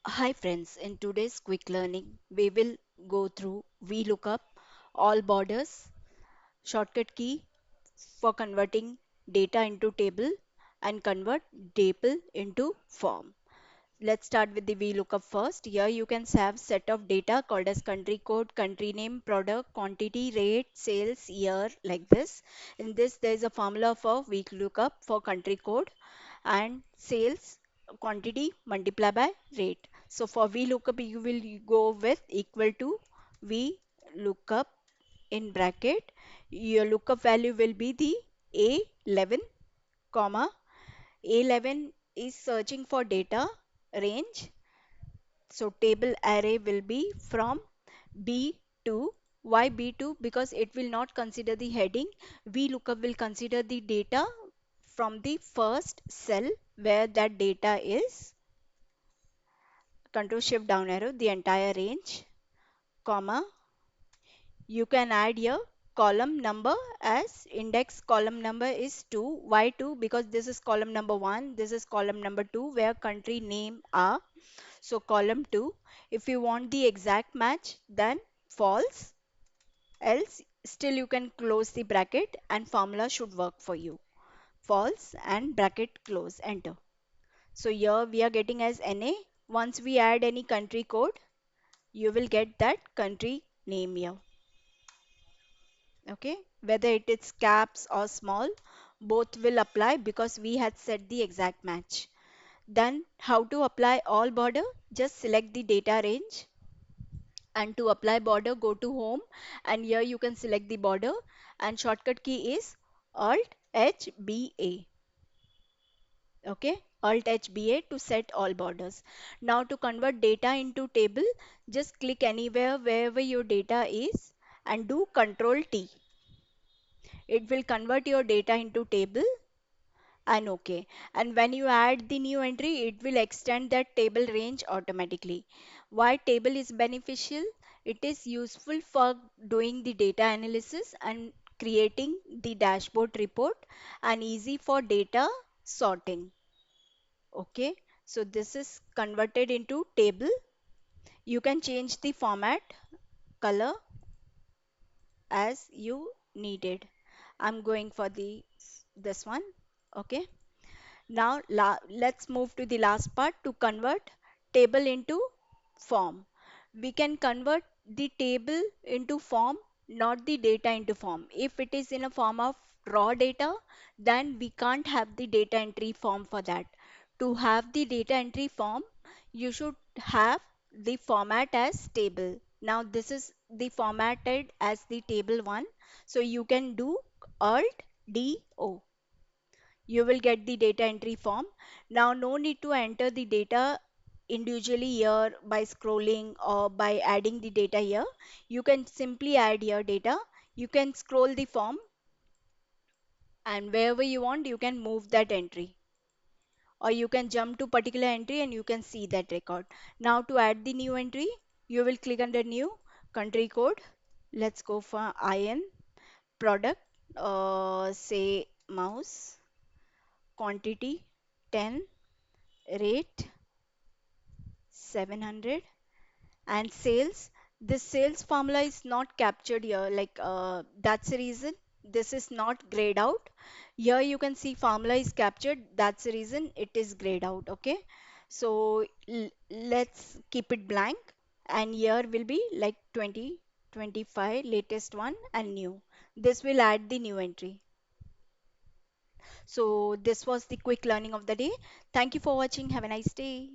Hi friends, in today's quick learning, we will go through VLOOKUP, all borders, shortcut key for converting data into table and convert table into form. Let's start with the VLOOKUP first. Here you can have set of data called as country code, country name, product, quantity, rate, sales, year, like this. In this, there is a formula for VLOOKUP for country code and sales quantity multiply by rate. So for VLOOKUP, you will go with equal to VLOOKUP in bracket. Your lookup value will be the A11, comma A11 is searching for data range. So table array will be from B2. Why B2? Because it will not consider the heading. VLOOKUP will consider the data from the first cell where that data is. Control Shift down arrow, the entire range, comma. You can add here column number as index column number is 2. Why 2? Because this is column number 1, this is column number 2 where country name are. So column 2. If you want the exact match, then false. Else still you can close the bracket and formula should work for you. False and bracket close, enter. So here we are getting as NA. Once we add any country code, you will get that country name here. Okay, whether it is caps or small, both will apply because we had set the exact match. Then how to apply all border? Just select the data range, and to apply border go to home, and here you can select the border, and shortcut key is Alt HBA. Okay, Alt HBA to set all borders. Now to convert data into table, just click anywhere wherever your data is and do Control T. It will convert your data into table and OK. And when you add the new entry, it will extend that table range automatically. Why table is beneficial? It is useful for doing the data analysis and creating the dashboard report, and easy for data sorting. Okay, so this is converted into table. You can change the format, color as you needed. I'm going for the this one. Okay. Now let's move to the last part to convert table into form. We can convert the table into form, not the data into form. If it is in a form of raw data, then we can't have the data entry form for that. To have the data entry form, you should have the format as table. Now this is the formatted as the table one. So you can do Alt D O, you will get the data entry form. Now no need to enter the data individually here by scrolling or by adding the data here. You can simply add your data. You can scroll the form, and wherever you want you can move that entry, or you can jump to particular entry and you can see that record. Now to add the new entry, you will click under new, country code. Let's go for IN, product, say mouse, quantity 10, rate 700, and sales. This sales formula is not captured here, like that's the reason this is not grayed out. Here you can see formula is captured, that's the reason it is grayed out. Okay, so let's keep it blank, and here will be like 2025 latest one and new. This will add the new entry. So this was the quick learning of the day. Thank you for watching. Have a nice day.